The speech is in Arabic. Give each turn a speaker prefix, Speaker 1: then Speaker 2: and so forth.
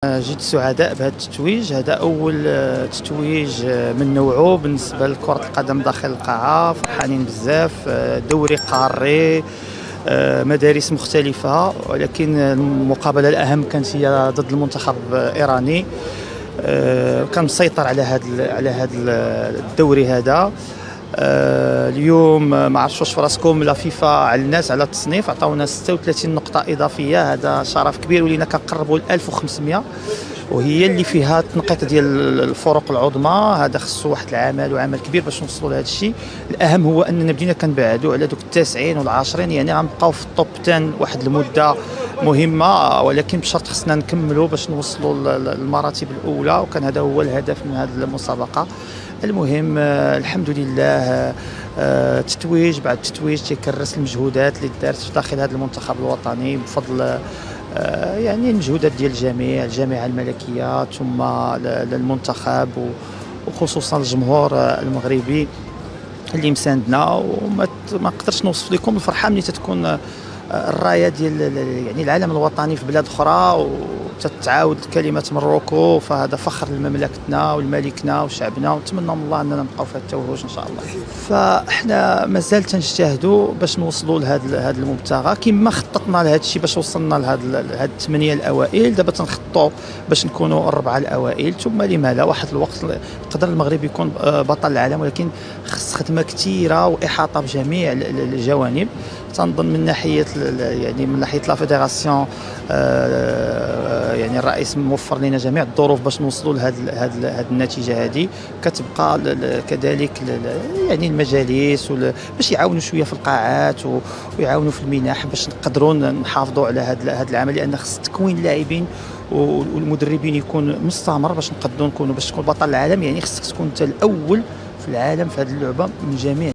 Speaker 1: جد سعداء بهذا التتويج. هذا أول تتويج من نوعه بالنسبة لكرة القدم داخل القاعة. فرحانين بزاف. دوري قاري، مدارس مختلفة، ولكن المقابلة الأهم كانت هي ضد المنتخب الإيراني. كان مسيطر على هذا الدوري هذا. اليوم ما عرفتش واش فراسكم، لا فيفا علنات على التصنيف، عطاونا 36 نقطة إضافية. هذا شرف كبير، ولينا كنقربوا ل 1500، وهي اللي فيها التنقيط ديال الفرق العظمى. هذا خصو واحد العمل وعمل كبير باش نوصلوا لهذا الشيء. الأهم هو أننا بدينا كنبعدوا على دوك التاسعين والعاشرين، يعني غنبقاو في الطوب 10 واحد المدة مهمة، ولكن بشرط خصنا نكملوا باش نوصلوا للمراتب الأولى، وكان هذا هو الهدف من هذه المسابقة. المهم الحمد لله، تتويج بعد تتويج تيكرس المجهودات اللي دارت داخل هذا المنتخب الوطني بفضل يعني المجهودات ديال الجامعة الملكية، ثم للمنتخب، وخصوصا الجمهور المغربي اللي مساندنا. وما نقدرش نوصف لكم الفرحة ملي تتكون الرايه ديال يعني العلم الوطني في بلاد اخرى وتتعاود كلمه مروكو، فهذا فخر لمملكتنا ولملكنا وشعبنا، ونتمنى من الله اننا نبقاو في هذا التوهج ان شاء الله. فاحنا مازال تنجتهدوا باش نوصلوا لهذا المبتغى كما خططنا لهذا الشيء باش وصلنا لهذا الثمانيه الاوائل. دابا تنخططوا باش نكونوا الربعه الاوائل، ثم لما لا واحد الوقت يقدر المغرب يكون بطل العالم، ولكن خص خدمه كثيره واحاطه بجميع الجوانب. تنظن من ناحيه لا فيدراسيون، يعني الرئيس موفر لنا جميع الظروف باش نوصلوا لهذه النتيجه هذه. كتبقى كذلك يعني المجالس باش يعاونوا شويه في القاعات ويعاونوا في المنح باش نقدروا نحافظوا على هذا العمل، لان خص تكوين اللاعبين والمدربين يكون مستمر باش نقدروا نكونوا، باش تكون بطل العالم يعني خصك تكون انت الاول في العالم في هذه اللعبه من جميع